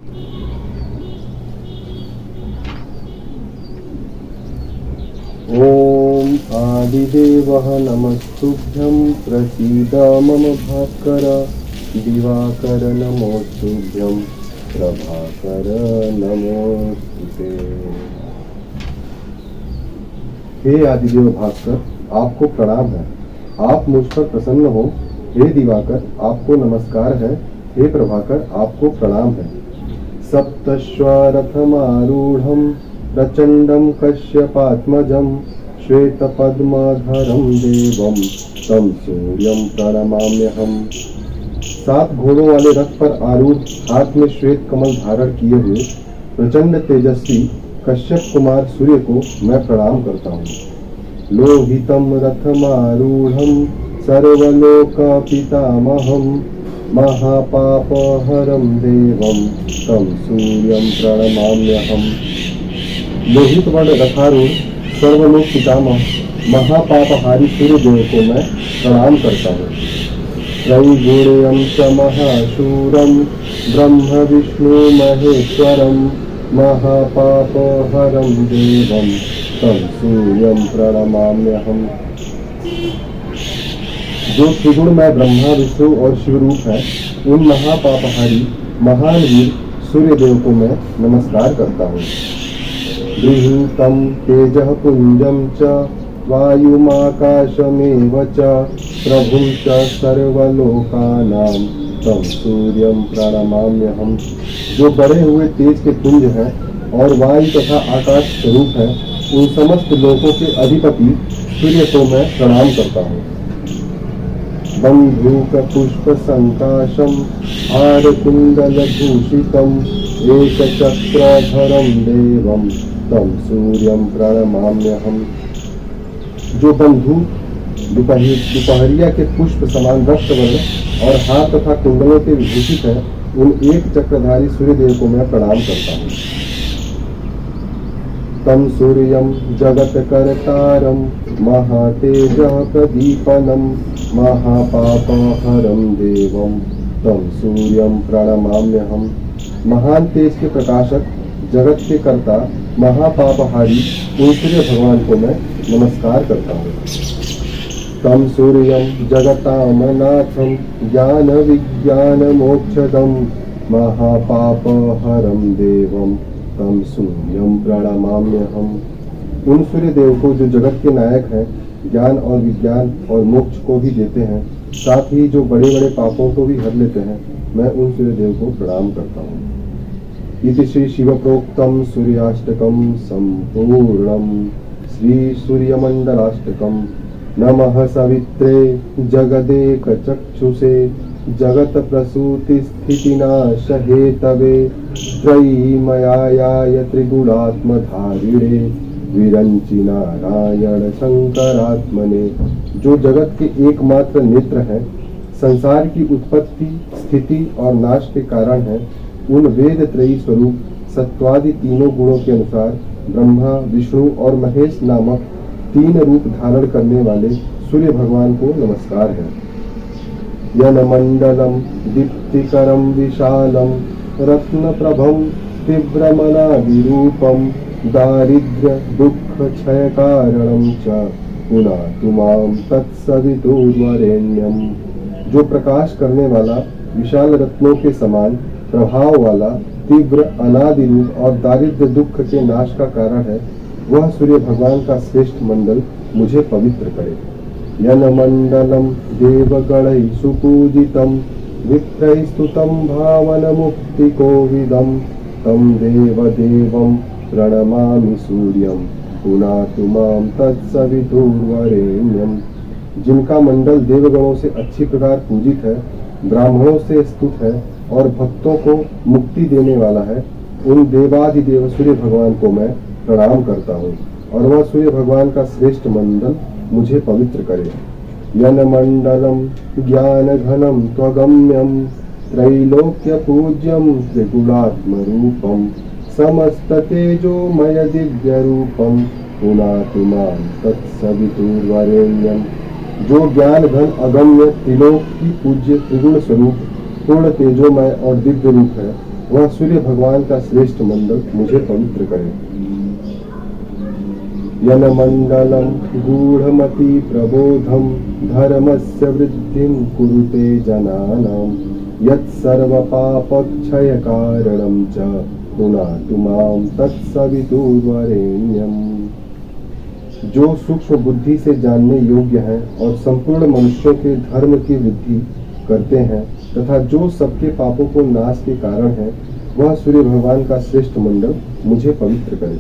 ॐ आदिदेवः नमस्तुभ्यं प्रसीद मम भास्कर दिवाकर नमोस्तुभ्यं प्रभाकर नमोस्तुते। हे आदिदेव भास्कर, आपको प्रणाम है। आप मुझ पर प्रसन्न हो। हे दिवाकर, आपको नमस्कार है। हे प्रभाकर, आपको प्रणाम है। सप्तश्वारथमारूढ़ं प्रचंडं कश्यपात्मजं श्वेतपद्मधरं देवं तं सूर्यं प्रणमाम्यहम्। 7 घोड़ों वाले रथ पर आरूढ़, हाथ में श्वेत कमल धारण किए हुए प्रचंड तेजस्वी कश्यप कुमार सूर्य को मैं प्रणाम करता हूँ। लोहितं रथमारूढ़ं सर्वलोकपितामहं महापापहरं देवं तं सूर्यं प्रणमाम्यहम्। लोहित वर्ण रथारूढ़ सर्वलोक पितामह महापापहारी सूर्य देव को मैं प्रणाम करता हूँ। त्रैगुण्यं च महाशूरं ब्रह्म विष्णु महेश्वरं महापापहरं देवं तं सूर्यं प्रणमाम्यहम्। जो त्रिगुणमय ब्रह्मा विष्णु और शिवरूप है, उन महापापहारी महान वीर सूर्य देव को मैं नमस्कार करता हूँ। गृहीतं तेजः पुंजं च वायुमाकाशमेव च प्रभुं च सर्वलोकानां तं सूर्यं प्रणमाम्यहम्। जो बढ़े हुए तेज के पुंज हैं और वायु तथा आकाश स्वरूप है, उन समस्त लोकों के अधिपति सूर्य को मैं प्रणाम करता हूँ। बंधूक पुष्प संकाशं हारकुंडलभूषितम् एकचक्रधरं देवं तं सूर्यं प्रणमाम्यहम्। जो बंधु दुपहरिया के पुष्प समान रक्त वर्ण और हाथ तथा कुंडलों के विभूषित है, उन एक चक्रधारी सूर्य देव को मैं प्रणाम करता हूँ। तं सूर्यं जगत्कर्तारं महातेजः प्रदीपनं महापापहरं देवं तं सूर्यं प्रणमाम्यहम्। महान तेज के प्रकाशक, जगत के कर्ता, महापापहारी उन सूर्य भगवान को मैं नमस्कार करता हूँ। तं सूर्यं जगतामनाथं ज्ञान विज्ञान मोक्षदं महापापहरं देवं तं सूर्यं प्रणमाम्यहम्। उन सूर्य देव को जो जगत के नायक हैं, ज्ञान और विज्ञान और मोक्ष को भी देते हैं, साथ ही जो बड़े बड़े पापों को भी हर लेते हैं, मैं उन सूर्य देव को प्रणाम करता हूँ। इति श्री शिव प्रोक्तं सूर्याष्टकं संपूर्णं। श्री सूर्यमंडलाष्टकं। नमः सवित्रे जगदेक चक्षुषे जगत प्रसूति स्थितिनाश हेतवे त्रयीमयाय त्रिगुणात्मधारिणे विरंचि नारायण शंकरात्मने। जो जगत के एकमात्र नेत्र हैं, संसार की उत्पत्ति स्थिति और नाश के कारण हैं, उन वेद त्रयी स्वरूप सत्वादि तीनों गुणों के अनुसार ब्रह्मा विष्णु और महेश नामक 3 रूप धारण करने वाले सूर्य भगवान को नमस्कार है। यनमंडलम दीप्तिकरम विशालम रत्नप्रभम तीव्रमनाविरूपम दारिद्र्य दुख क्षय कारणम च पुनातु मां तत्सवितुर्वरेण्यम। जो प्रकाश करने वाला, विशाल रत्नों के समान प्रभाव वाला, तीव्र अनादि रूप और दारिद्र्य दुख के नाश का कारण है, वह सूर्य भगवान का श्रेष्ठ मंडल मुझे पवित्र करे। यन मंडलम देवगणैः सुपूजितं विप्रैः स्तुतं भावन मुक्ति कोविदं तं देवदेवं प्रणमामि सूर्यं पुनातु मां तत्सवितुर्वरेण्यम। जिनका मंडल देवगणों से अच्छी प्रकार पूजित है, ब्राह्मणों से स्तुत है और भक्तों को मुक्ति देने वाला है, उन देवाधिदेव सूर्य भगवान को मैं प्रणाम करता हूँ और वह सूर्य भगवान का श्रेष्ठ मंडल मुझे पवित्र करे। यन मंडलम ज्ञान घनम त्वगम्यम त्रैलोक्य पूज्यम त्रिगुणात्म रूपम समस्त तेजोमय दिव्य रूपम पुनातु मां तत्सवितुर्वरेण्यम। जो ज्ञान घन अगम्य त्रिलोक की पूज्य त्रिगुण स्वरूप पूर्ण तेजोमय और दिव्य रूप है, वह सूर्य भगवान का श्रेष्ठ मंडल मुझे पवित्र करे। यनमण्डलं गूढ़मति प्रबोधं धर्मस्य वृद्धिं कुरुते जनानां यत्सर्वपापक्षयकारणं च पुनातु मां तत्सवितुर्वरेण्यम्। जो सूक्ष्म बुद्धि से जानने योग्य हैं और संपूर्ण मनुष्यों के धर्म की वृद्धि करते हैं तथा जो सबके पापों को नाश के कारण है, वह सूर्य भगवान का श्रेष्ठ मंडल मुझे पवित्र करे।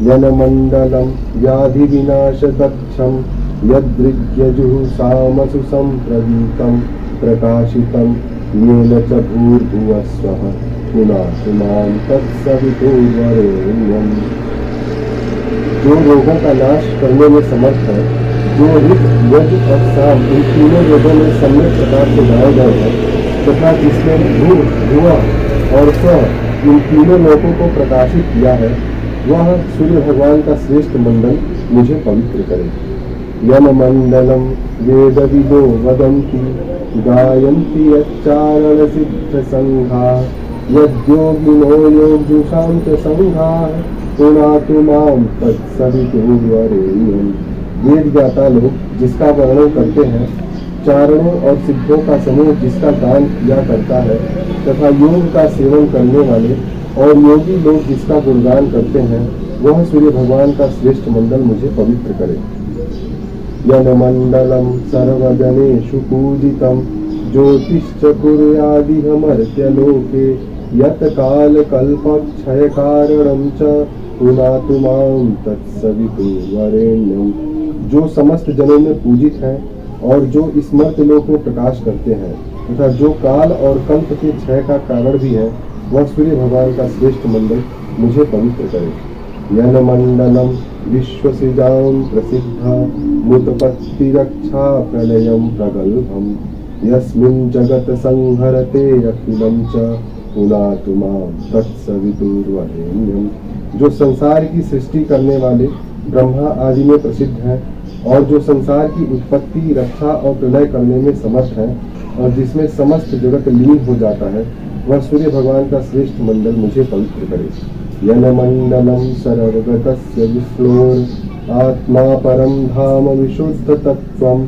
यनमण्डलं व्याधि विनाशदक्षं यदृग्यजुःसामसु संप्रवीतं प्रकाशितं येन च भूर्भुवस्वः पुनातु मां तत्सवितुर्वरेण्यम्। जो रोगों का नाश करने में समर्थ है, जो ऋग यज और साम इन तीनों रोगों में सम्यक प्रकार से गाए गए हैं तथा जिसने भूर भुआ और स्व इन तीनों लोकों को प्रकाशित किया है, वह सूर्य भगवान का श्रेष्ठ मंडल मुझे पवित्र करे। यनमण्डलं वेदविदो वदन्ति गायन्ति यच्चारण सिद्ध संघा यद्योगिनो योगजुषां च संघाः पुनातु मां तत्सवितुर्वरेण्यम्। वेद ज्ञाता लोग जिसका वर्णन करते हैं, चारणों और सिद्धों का समूह जिसका गान किया करता है तथा योग का सेवन करने वाले और योगी लोग जिसका गुणगान करते हैं, वह सूर्य भगवान का श्रेष्ठ मंडल मुझे पवित्र करे। यनमण्डलं सर्वजनेषु पूजितं ज्योतिश्च कुर्यादिहमर्त्यलोके यत्कालकल्पक्षयकारणं च पुनातु मां तत्सवितुर्वरेण्यम्। जो समस्त जनों में पूजित हैं और जो इस मर्त्यलोक में प्रकाश करते हैं तथा जो काल और कल्प के क्षय का कारण भी है, वह सूर्य भगवान का श्रेष्ठ मंडल मुझे पवित्र करे। यनमण्डलं विश्वसिजां प्रसिद्धा मुत्पत्तिरक्षा प्रलयं प्रगल्भं यस्मिन् जगत् संहरते अखिलं च पुनातु मां तत्सवितुर्वरेण्यम्। जो संसार की सृष्टि करने वाले ब्रह्मा आदि में प्रसिद्ध है और जो संसार की उत्पत्ति, रक्षा और प्रलय करने में समर्थ है और जिसमें समस्त जगत लीन हो जाता है, वह सूर्य भगवान का श्रेष्ठ मंडल मुझे पवित्र करे। यनमण्डलं सर्वगतस्य विष्णोर् आत्मा परं धाम विशुद्ध तत्त्वं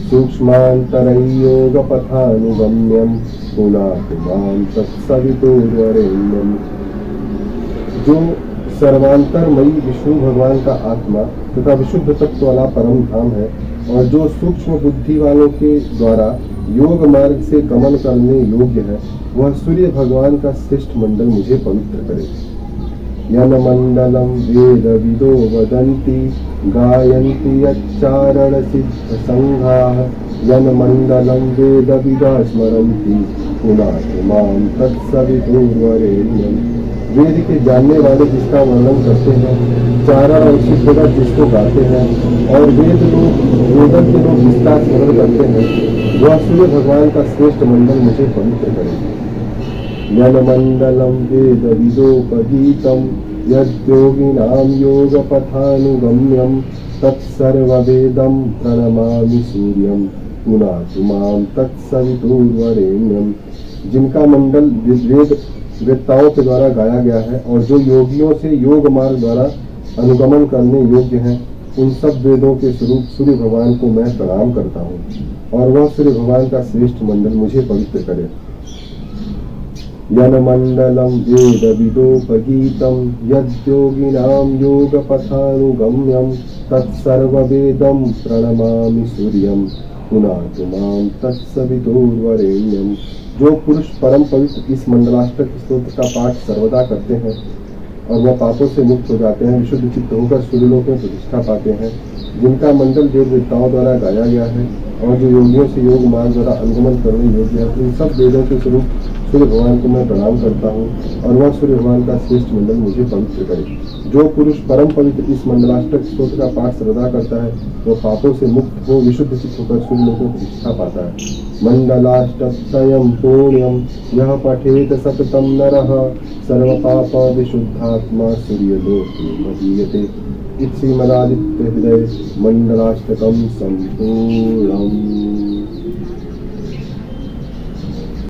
सूक्ष्मान्तरयोगपथानुगम्यं पुनातु मां तत्सवितुर्वरेण्यम्। जो सर्वांतरमयी विष्णु भगवान का आत्मा तथा विशुद्ध तत्व वाला परम धाम है और जो सूक्ष्म बुद्धि वालों के द्वारा योग मार्ग से गमन करने योग्य है, वह सूर्य भगवान का श्रेष्ठ मंडल मुझे पवित्र करे। यनमण्डलं वेदविदो वदन्ति गायन्ति यच्चारण सिद्ध संघाः यनमण्डलं वेदविदा स्मरन्ति पुनातु मां तत्सवितुर्वरेण्यम्। वेद के जानने वाले जिसका वर्णन करते हैं, चारण और सिद्धगण जिसको गाते हैं और वेद लोग वेदज्ञ लोग जिसका स्मरण करते हैं, वह सूर्य भगवान का श्रेष्ठ मंडल मुझे पवित्र करे। यनमण्डलं वेदविदोपगीतं यद्योगिनां योगपथानुगम्यं तत्सर्ववेदं प्रणमामि सूर्यं पुनातु मां तत्सवितुर्वरेण्यम्। जिनका मंडल वेद वेत्ताओं के द्वारा गाया गया है और जो योगियों से योग मार्ग द्वारा अनुगमन करने योग्य हैं, उन सब वेदों के स्वरूप सूर्य भगवान को मैं प्रणाम करता हूँ और वह सूर्य भगवान का श्रेष्ठ मंडल मुझे पवित्र करे। यनमण्डलं वेदविदोपगीतं यद्योगिनां योगपथानुगम्यं तत्सर्ववेदं प्रणमामि सूर्यं पुनातु मां तत्सवितुर्वरेण्यम्। जो पुरुष परम पवित्र इस मंडलाष्टक स्तोत्र का पाठ सर्वदा करते हैं और वह पापों से मुक्त हो जाते हैं, विशुद्ध चित्त होकर सूर्यलोक में प्रतिष्ठा पाते हैं, जिनका मंडल देव देवताओं द्वारा गाया गया है और जो योगियों से योग मार्ग द्वारा अनुगमन करने योग्य है, उन सब वेदों के स्वरूप सूर्य भगवान को मैं प्रणाम करता हूँ और वह सूर्य भगवान का श्रेष्ठ मंडल मुझे पवित्र करे। जो पुरुष परम पवित्र इस मंडलाष्टक स्तोत्र का पाठ सर्वदा करता है, वह पापों से मुक्त हो विशुद्ध चित्त होकर सूर्यलोक में प्रतिष्ठा पाता है। मंडलाष्टकं पुण्यं यः पठेत सततं नरः सर्वपाप विशुद्धात्मा सूर्यलोके महीयते। श्रीमदादित्य हृदय मंडलाष्टकं संपूर्णम्।